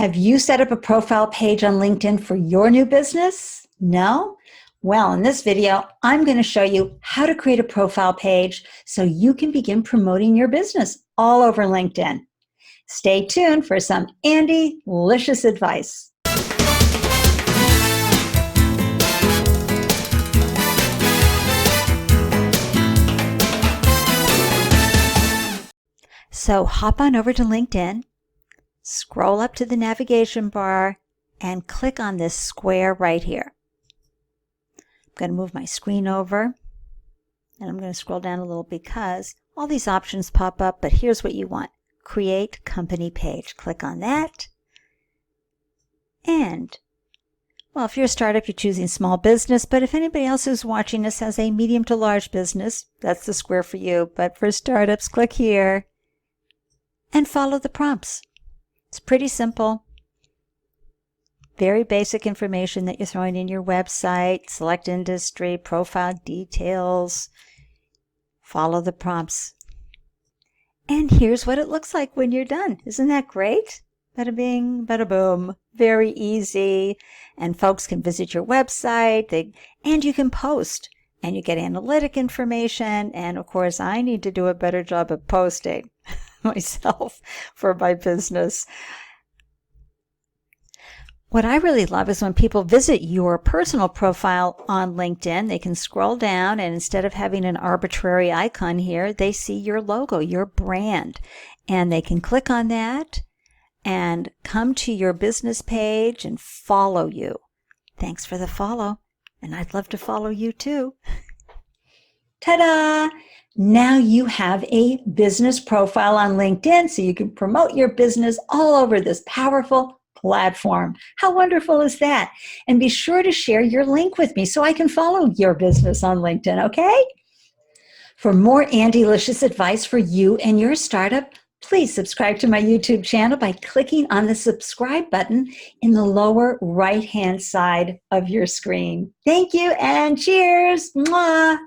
Have you set up a profile page on LinkedIn for your new business? No? Well, in this video, I'm going to show you how to create a profile page so you can begin promoting your business all over LinkedIn. Stay tuned for some Ande-licious advice. So hop on over to LinkedIn, scroll up to the navigation bar, and click on this square right here. I'm going to move my screen over, and I'm going to scroll down a little because all these options pop up, but here's what you want. Create company page. Click on that. And, well, if you're a startup, you're choosing small business, but if anybody else who's watching this has a medium to large business, that's the square for you. But for startups, click here and follow the prompts. It's pretty simple. Very basic information that you're throwing in your website, select industry, profile details, follow the prompts. And here's what it looks like when you're done. Isn't that great? Bada bing, bada boom. Very easy. And folks can visit your website, and you can post. And you get analytic information. And of course, I need to do a better job of posting myself for my business. What I really love is when people visit your personal profile on LinkedIn, they can scroll down, and instead of having an arbitrary icon here, they see your logo, your brand, and they can click on that and come to your business page and follow you. Thanks for the follow, and I'd love to follow you too. Ta-da! Now you have a business profile on LinkedIn so you can promote your business all over this powerful platform. How wonderful is that? And be sure to share your link with me so I can follow your business on LinkedIn, okay? For more Ande-licious advice for you and your startup, please subscribe to my YouTube channel by clicking on the subscribe button in the lower right-hand side of your screen. Thank you and cheers! Mwah!